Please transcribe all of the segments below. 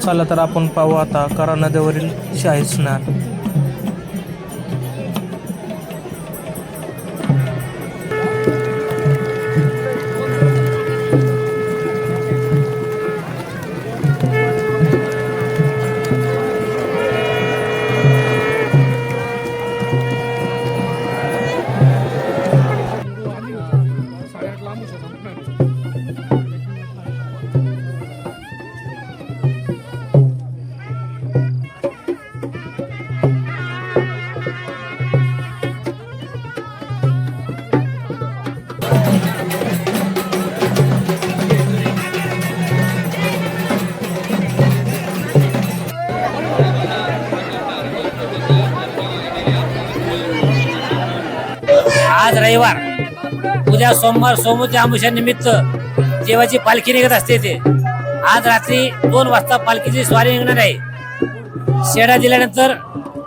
चला तर आपण पाहू आता करा नदीवरील शाही स्नान. आज रविवार, उद्या सोमवार, सोमवती अमावस्या निमित्त देवाची पालखी निघत असते. ते आज रात्री 2 वाजता पालखीची स्वारी निघणार आहे. शेडा दिल्यानंतर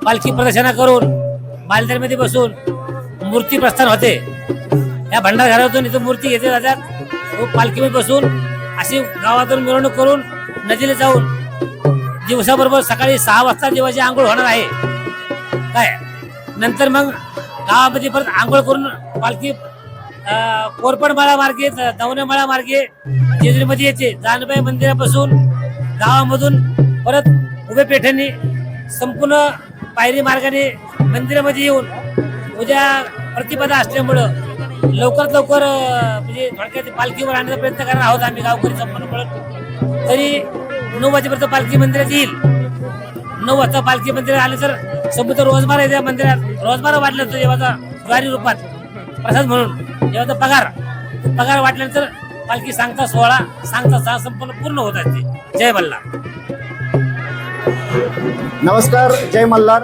पालखी प्रदक्षिणा करून बालदरमध्ये बसून मूर्ती प्रस्थान होते. या भंडार घरातून इथं मूर्ती घेतली जातात व पालखीमध्ये बसून अशी गावातून मिरवणूक करून नदीला जाऊन दिवसाबरोबर सकाळी 6 वाजता देवाची आंघोळ होणार आहे. काय नंतर मग गावामध्ये परत आंघोळ करून पालखी कोरपडमाळा मार्गे, दवणेमाळा मार्गे जेजुरीमध्ये येते. जानबाई मंदिरापासून गावामधून परत उभे पेठेने संपूर्ण पायरी मार्गाने मंदिरामध्ये येऊन उद्या प्रतिपदा असल्यामुळं लवकरात लवकर म्हणजे थोडक्यात पालखीवर आणण्याचा प्रयत्न करणार आहोत आम्ही गावकरी संपूर्ण मिळत. तरी 9 वाजेपर्यंत पालखी मंदिरात येईल. 9 वाजता पालखी मंदिरात आले तर समुद्र रोजबारा आहे. त्या मंदिरात रोजबारा वाटला जातो देवाचा ज्वारी रूपात प्रसाद म्हणून. देवाचा पगार वाटल्यानंतर पालखी सांगता 16 संपूर्ण पूर्ण होत असते. जय मल्हार. नमस्कार, जय मल्हार.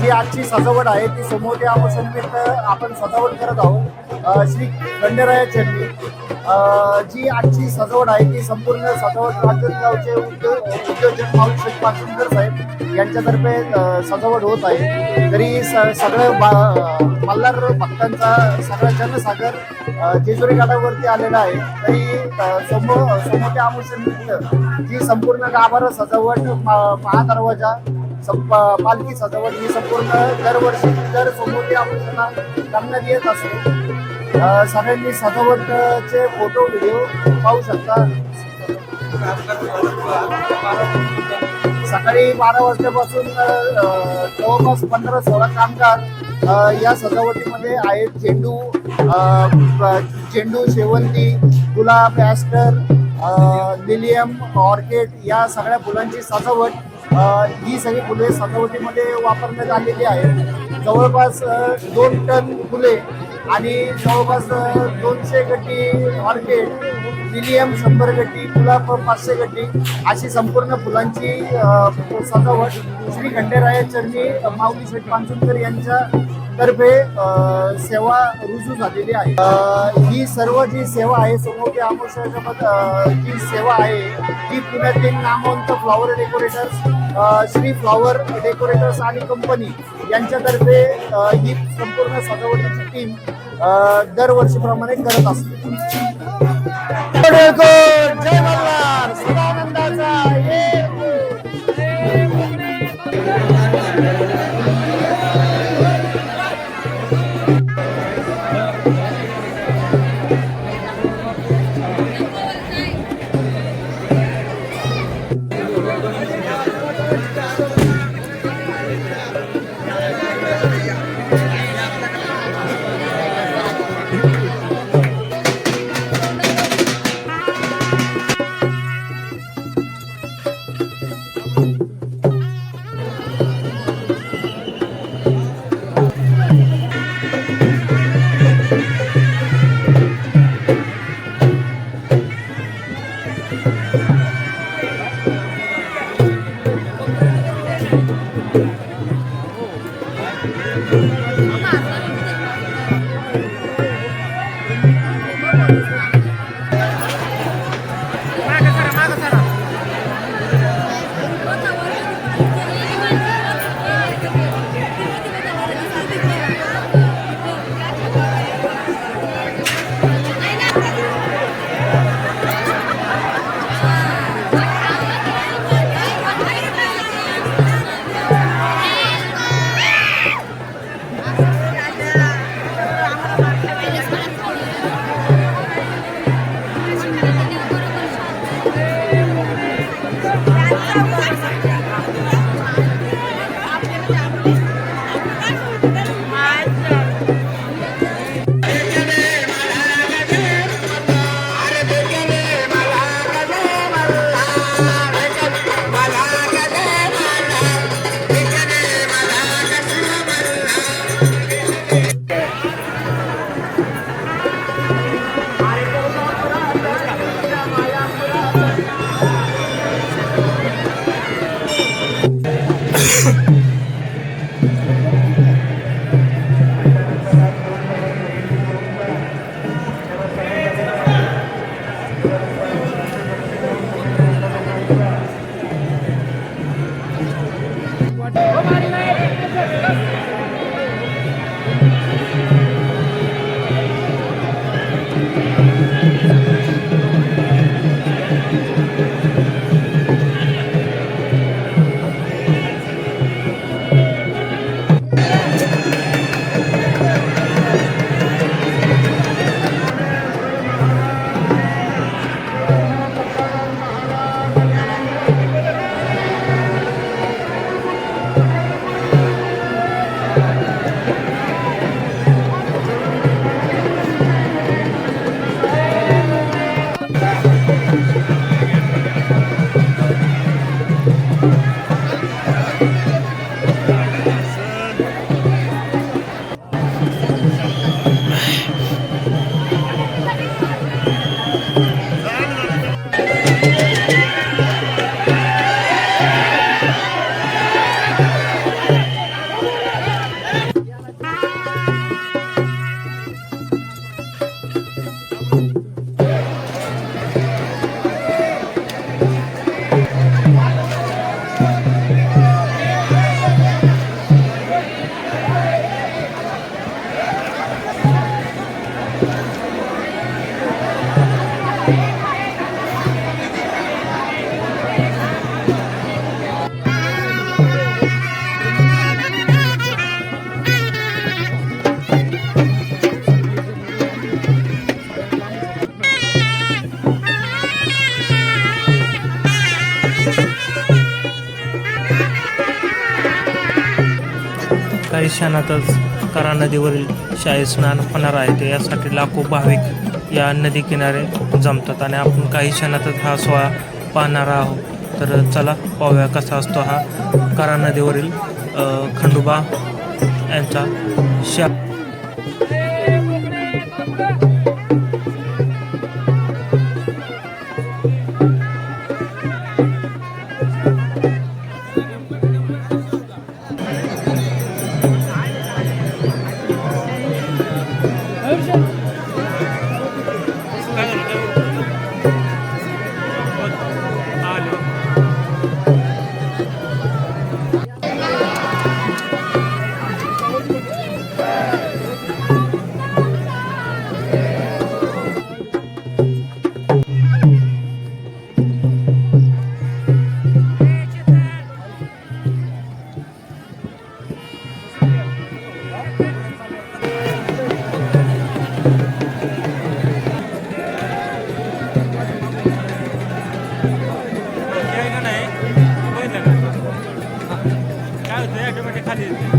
जी आजची सजावट आहे ती सोमवती अमावस्येनिमित्त आपण सजावट करत आहोत. श्री खंडेराया चरणी जी आजची सजावट आहे ती संपूर्ण सजावट राजनगावचे उद्योजक माऊली शेठ पाचुंकर साहेब यांच्यातर्फे सजावट होत आहे. तरी सगळं मल्हार भक्तांचा सगळा जनसागर जेजुरी घाटावरती आलेला आहे. तरी सोमवती अमावस्येनिमित्त जी संपूर्ण गाभारा सजावट, महादरवाजा, पालखी सजावट ही संपूर्ण दरवर्षी दर सोमवती अमावस्येला करण्यात येत असते. सगळ्यांनी सजावटचे फोटो व्हिडिओ पाहू शकता. सकाळी 12 वाजल्यापासून जवळपास 15-16 कामगार या सजावटीमध्ये आहेत. झेंडू, शेवंती, गुलाब, ॲस्टर, लिलियम, ऑर्किड या सगळ्या फुलांची सजावट ही सगळी फुले सजावटीमध्ये वापरण्यात आलेली आहे. जवळपास 2 टन फुले आणि जवळपास 200 गड्डी ऑर्किड, लिलियम 100 गड्डी, गुलाब 500 गड्डी अशी संपूर्ण फुलांची सजावट श्री खंडेराया चरणी माऊली शेठ पाचुंकर यांच्या तर्फे सेवा रुजू झालेली आहे. ही सर्व जी सेवा आहे सोमवती अमावस्येच्या जी सेवा आहे ती पुण्यातील नामवंत flower decorators, Shri flower decorators आणि कंपनी यांच्यातर्फे ही संपूर्ण सजावटीची टीम दरवर्षीप्रमाणे करत असते. जय मल्हार. सदानंदाचा काही क्षणातच करा नदीवरील शाही स्नान होणार आहे. यासाठी लाखो भाविक या नदी किनारे जमतात आणि आपण काही क्षणातच हा सोहळा पाहणार आहोत. तर चला पाहूया कसा असतो हा करा नदीवरील खंडोबा यांचा शा काय होतं ऑटोमॅटिक खाली येते.